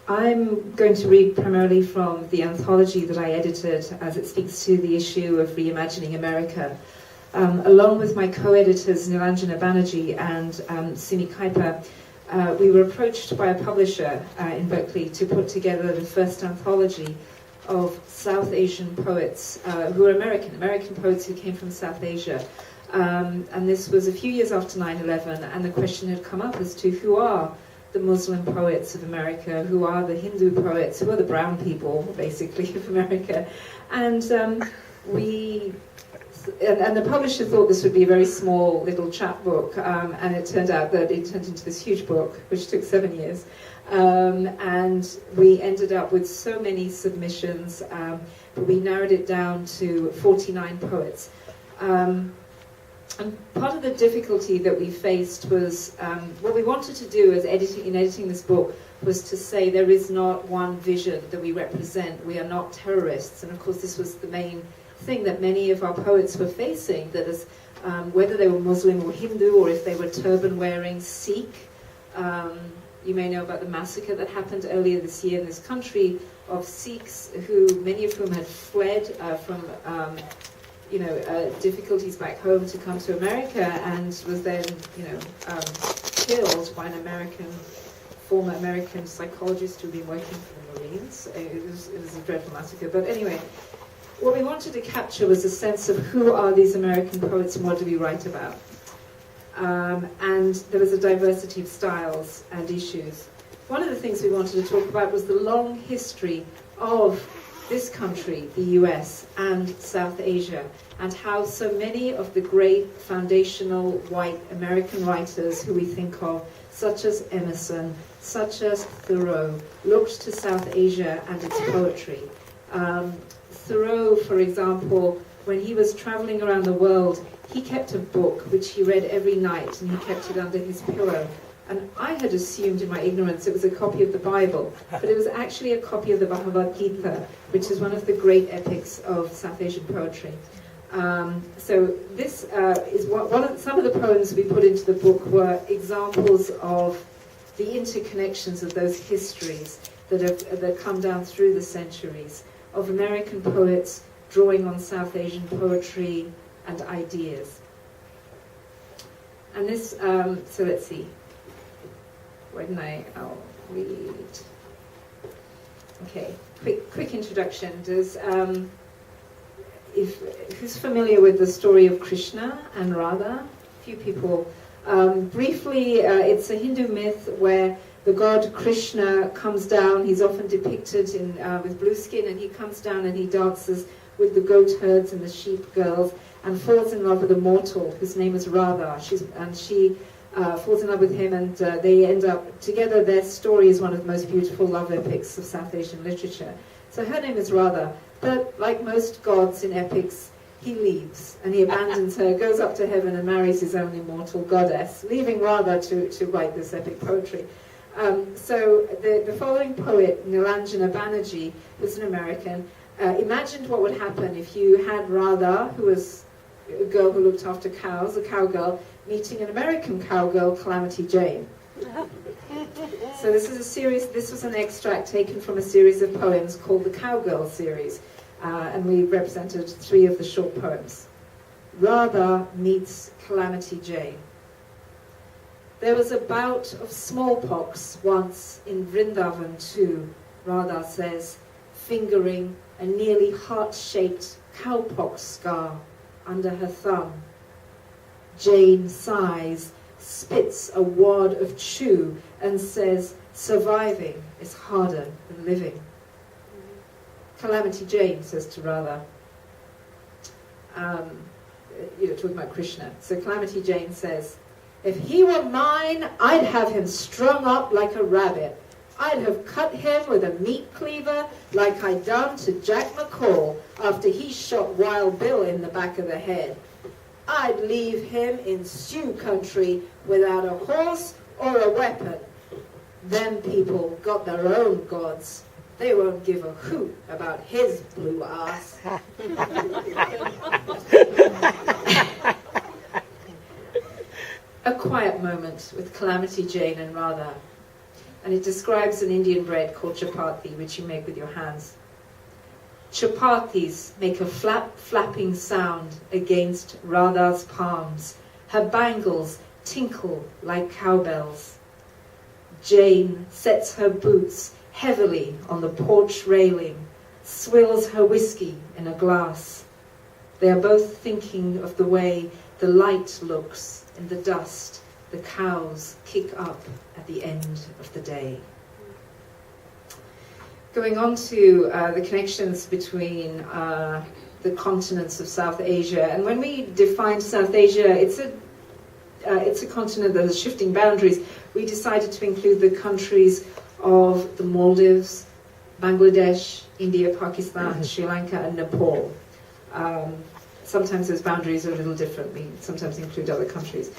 I'm going to read primarily from the anthology that I edited as it speaks to the issue of reimagining America. Along with my co-editors Nilanjana Banerjee and Sumi Kaipa, we were approached by a publisher in Berkeley to put together the first anthology of South Asian poets who are American poets who came from South Asia. And this was a few years after 9/11, and the question had come up as to who are the Muslim poets of America, who are the Hindu poets, who are the brown people, basically, of America. And the publisher thought this would be a very small little chapbook, and it turned out that it turned into this huge book, which took 7 years. And we ended up with so many submissions, but we narrowed it down to 49 poets. And part of the difficulty that we faced was, what we wanted to do in editing this book was to say there is not one vision that we represent. We are not terrorists. And of course this was the main thing that many of our poets were facing, that is, whether they were Muslim or Hindu, or if they were turban-wearing Sikh. You may know about the massacre that happened earlier this year in this country of Sikhs, many of whom had fled from difficulties back home to come to America, and was then, killed by an former American psychologist who'd been working for the Marines. It was a dreadful massacre. But anyway, what we wanted to capture was a sense of who are these American poets and what do we write about. And there was a diversity of styles and issues. One of the things we wanted to talk about was the long history of this country, the US, and South Asia, and how so many of the great foundational white American writers who we think of, such as Emerson, such as Thoreau, looked to South Asia and its poetry. Thoreau, for example, when he was traveling around the world, he kept a book which he read every night, and he kept it under his pillow. And I had assumed in my ignorance it was a copy of the Bible, but it was actually a copy of the Bhagavad Gita, which is one of the great epics of South Asian poetry. So this is some of the poems we put into the book were examples of the interconnections of those histories that come down through the centuries, of American poets drawing on South Asian poetry and ideas. And this, so let's see. I'll read. Okay, quick introduction. Who's familiar with the story of Krishna and Radha? A few people. Briefly, it's a Hindu myth where the god Krishna comes down. He's often depicted with blue skin, and he comes down and he dances with the goat herds and the sheep girls, and falls in love with a mortal whose name is Radha. She falls in love with him, and they end up together. Their story is one of the most beautiful love epics of South Asian literature. So her name is Radha, but like most gods in epics, he leaves and he abandons her, goes up to heaven and marries his own immortal goddess, leaving Radha to write this epic poetry. So the following poet, Nilanjana Banerjee, was an American, imagined what would happen if you had Radha, who was a girl who looked after cows, a cowgirl, meeting an American cowgirl, Calamity Jane. So this was an extract taken from a series of poems called the Cowgirl series, and we represented 3 of the short poems. Radha meets Calamity Jane. There was a bout of smallpox once in Vrindavan too, Radha says, fingering a nearly heart-shaped cowpox scar under her thumb. Jane sighs, spits a wad of chew, and says, surviving is harder than living. Calamity Jane says to Radha, talking about Krishna. So Calamity Jane says, if he were mine, I'd have him strung up like a rabbit. I'd have cut him with a meat cleaver like I done to Jack McCall after he shot Wild Bill in the back of the head. I'd leave him in Sioux country without a horse or a weapon. Them people got their own gods. They won't give a hoot about his blue ass. A quiet moment with Calamity Jane and Radha. and it describes an Indian bread called chapati, which you make with your hands. Chapatis make a flapping sound against Radha's palms. Her bangles tinkle like cowbells. Jane sets her boots heavily on the porch railing, swills her whiskey in a glass. They are both thinking of the way the light looks in the dust the cows kick up at the end of the day. Going on to the connections between the continents of South Asia, and when we defined South Asia, it's a continent that has shifting boundaries. We decided to include the countries of the Maldives, Bangladesh, India, Pakistan, Sri Lanka, and Nepal. Sometimes those boundaries are a little different. We sometimes include other countries.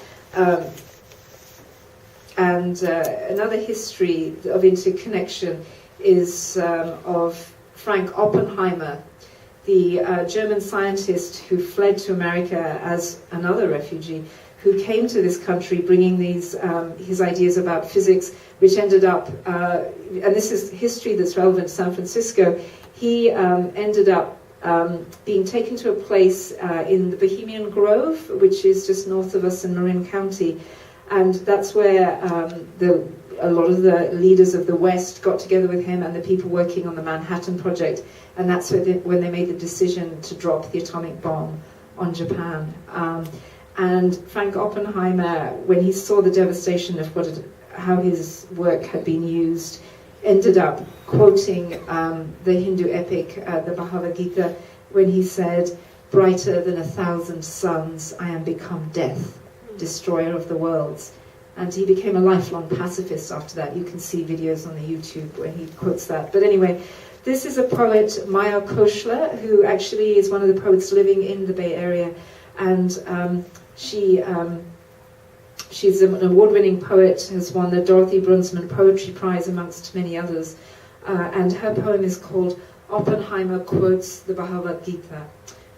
And another history of interconnection is of Frank Oppenheimer, the German scientist who fled to America as another refugee, who came to this country bringing these his ideas about physics, which ended up, and this is history that's relevant to San Francisco, he ended up being taken to a place in the Bohemian Grove, which is just north of us in Marin County, and that's where a lot of the leaders of the West got together with him and the people working on the Manhattan Project, and that's when they made the decision to drop the atomic bomb on Japan. And Frank Oppenheimer, when he saw the devastation of how his work had been used, ended up quoting the Hindu epic, the Bhagavad Gita, when he said, "Brighter than 1,000 suns, I am become death, destroyer of the worlds." And he became a lifelong pacifist after that. You can see videos on the YouTube where he quotes that. But anyway, this is a poet, Maya Koshla, who actually is one of the poets living in the Bay Area. And she's an award-winning poet, has won the Dorothy Brunsman Poetry Prize amongst many others. And her poem is called Oppenheimer Quotes the Bhagavad Gita.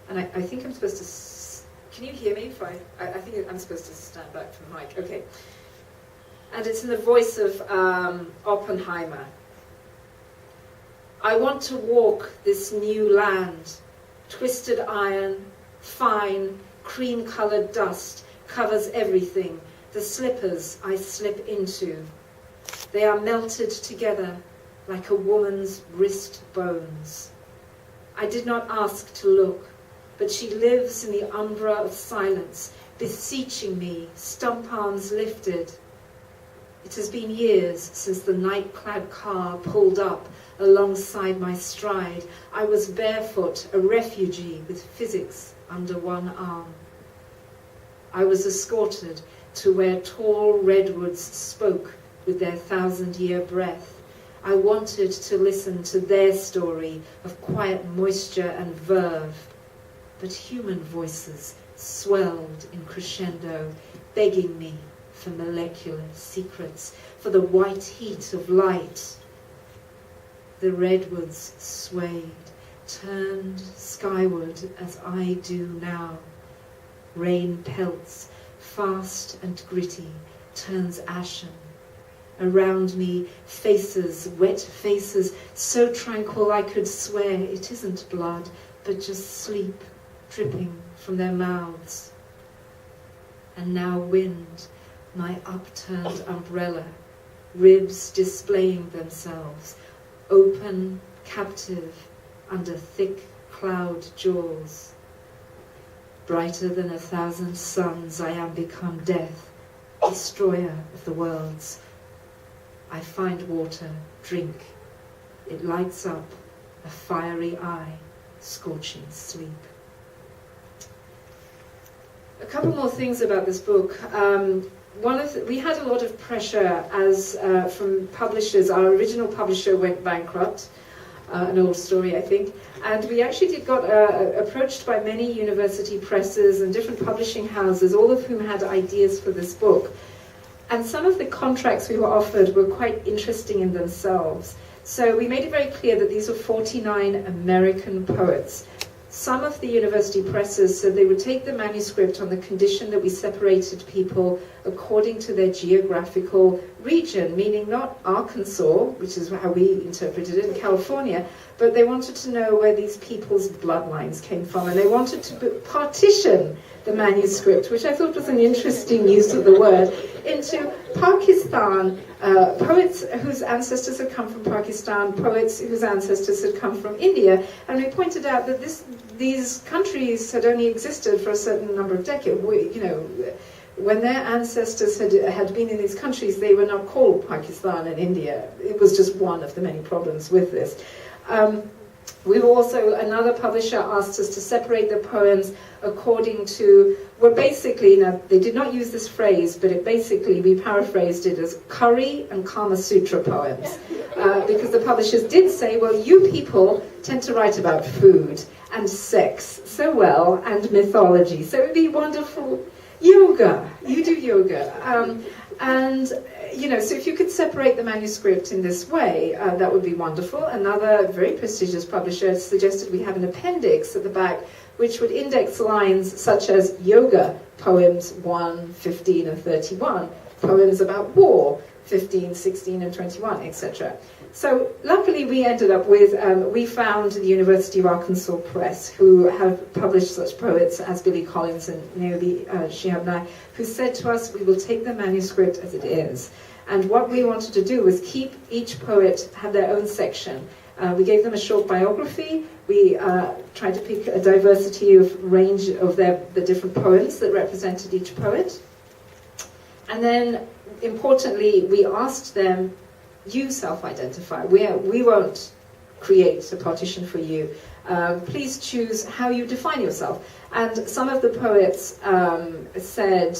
And I think I'm supposed to... Can you hear me? I think I'm supposed to stand back from the mic. Okay. And it's in the voice of Oppenheimer. I want to walk this new land. Twisted iron, fine, cream-colored dust covers everything. The slippers I slip into. They are melted together like a woman's wrist bones. I did not ask to look, but she lives in the umbra of silence, beseeching me, stump arms lifted. It has been years since the night-clad car pulled up alongside my stride. I was barefoot, a refugee with physics under one arm. I was escorted to where tall redwoods spoke with their 1,000-year breath. I wanted to listen to their story of quiet moisture and verve. But human voices swelled in crescendo, begging me for molecular secrets, for the white heat of light. The redwoods swayed, turned skyward as I do now. Rain pelts, fast and gritty, turns ashen. Around me, faces, wet faces, so tranquil I could swear it isn't blood, but just sleep dripping from their mouths. And now wind, my upturned umbrella, ribs displaying themselves, open, captive, under thick cloud jaws. Brighter than 1,000 suns, I am become death, destroyer of the worlds. I find water, drink. It lights up a fiery eye, scorching sleep. A couple more things about this book. We had a lot of pressure from publishers. Our original publisher went bankrupt, an old story, I think. And we actually got approached by many university presses and different publishing houses, all of whom had ideas for this book. And some of the contracts we were offered were quite interesting in themselves. So we made it very clear that these were 49 American poets. some of the university presses said they would take the manuscript on the condition that we separated people according to their geographical region, meaning not Arkansas, which is how we interpreted it, in California, but they wanted to know where these people's bloodlines came from, and they wanted to partition the manuscript, which I thought was an interesting use of the word, into Pakistan, poets whose ancestors had come from Pakistan, poets whose ancestors had come from India, and we pointed out that these countries had only existed for a certain number of decades. When their ancestors had been in these countries, they were not called Pakistan and India. It was just one of the many problems with this. We were also, another publisher asked us to separate the poems according to, well, basically, now they did not use this phrase, but we paraphrased it as curry and Kama Sutra poems. Because the publishers did say, well, you people tend to write about food and sex so well, and mythology, so it would be wonderful. Yoga, you do yoga. So if you could separate the manuscript in this way, that would be wonderful. Another very prestigious publisher suggested we have an appendix at the back which would index lines such as yoga, poems 1, 15, and 31, poems about war, 15, 16, and 21, etc. So luckily we ended up with, we found the University of Arkansas Press, who have published such poets as Billy Collins and Naomi Shihab, who said to us, we will take the manuscript as it is. And what we wanted to do was keep each poet have their own section. We gave them a short biography. We tried to pick a diversity of range of the different poems that represented each poet. And then, importantly, we asked them, you self-identify. We won't create a partition for you. Please choose how you define yourself. And some of the poets said,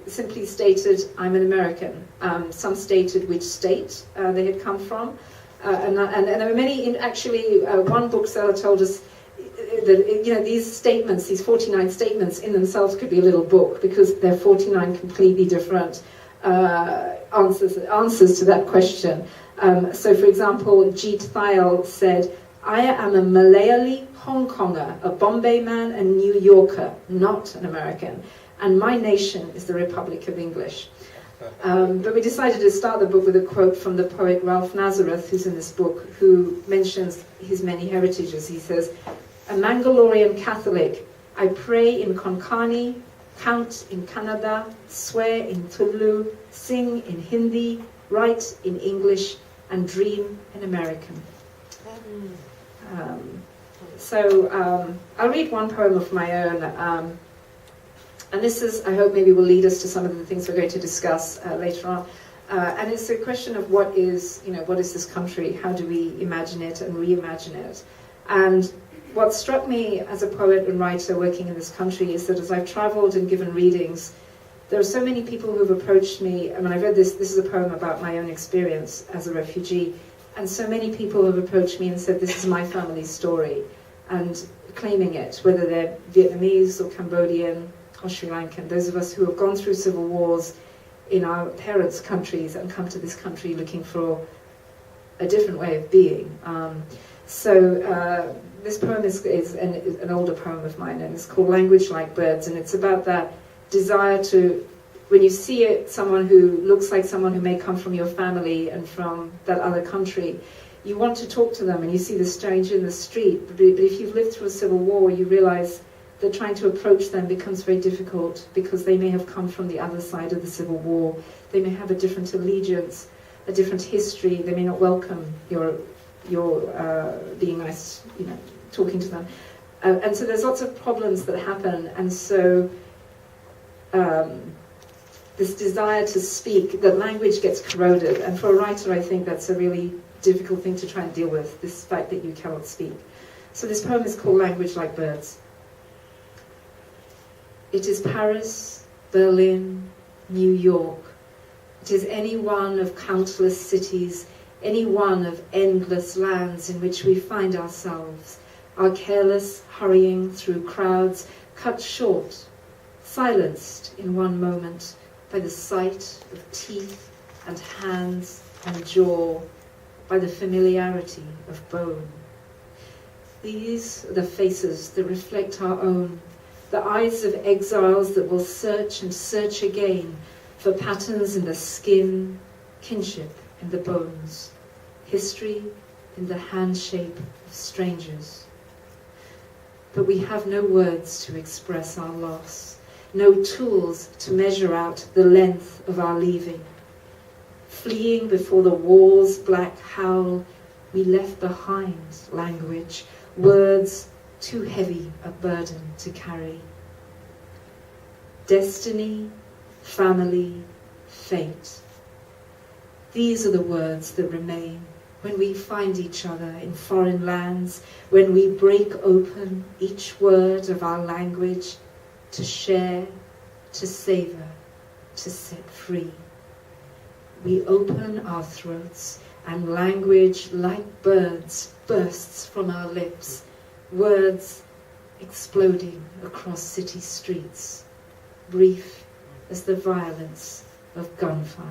simply stated, I'm an American. Some stated which state they had come from. And there were many, one bookseller told us that, these statements, these 49 statements in themselves could be a little book because they're 49 completely different answers to that question. So, for example, Jeet Thayil said, I am a Malayali Hong Konger, a Bombay man and New Yorker, not an American. And my nation is the Republic of English. But we decided to start the book with a quote from the poet Ralph Nazareth, who's in this book, who mentions his many heritages. He says, a Mangalorean Catholic, I pray in Konkani, count in Kannada, swear in Tulu, sing in Hindi, write in English, and dream in American. I'll read one poem of my own. And this is, I hope, maybe will lead us to some of the things we're going to discuss later on. And it's a question of what is this country? How do we imagine it and reimagine it? And what struck me as a poet and writer working in this country is that as I've traveled and given readings, there are so many people who have approached me. I mean, I've read this is a poem about my own experience as a refugee, and so many people have approached me and said, this is my family's story, and claiming it, whether they're Vietnamese or Cambodian or Sri Lankan, those of us who have gone through civil wars in our parents' countries and come to this country looking for a different way of being. This poem is an older poem of mine, and it's called Language Like Birds, and it's about that desire to, when you see someone who looks like someone who may come from your family and from that other country, you want to talk to them, and you see the stranger in the street, but if you've lived through a civil war, you realize that trying to approach them becomes very difficult because they may have come from the other side of the civil war. They may have a different allegiance, a different history. They may not welcome your being nice, talking to them. And so there's lots of problems that happen. And so this desire to speak, the language gets corroded. And for a writer, I think that's a really difficult thing to try and deal with, this fact that you cannot speak. So this poem is called Language Like Birds. It is Paris, Berlin, New York. It is any one of countless cities, any one of endless lands in which we find ourselves, our careless hurrying through crowds cut short, silenced in one moment by the sight of teeth and hands and jaw, by the familiarity of bone. These are the faces that reflect our own, the eyes of exiles that will search and search again for patterns in the skin, kinship in the bones, history in the handshape of strangers. But we have no words to express our loss, no tools to measure out the length of our leaving. Fleeing before the wall's black howl, we left behind language, words too heavy a burden to carry. Destiny, family, fate. These are the words that remain when we find each other in foreign lands, when we break open each word of our language to share, to savor, to set free. We open our throats and language like birds bursts from our lips, words exploding across city streets, brief as the violence of gunfire.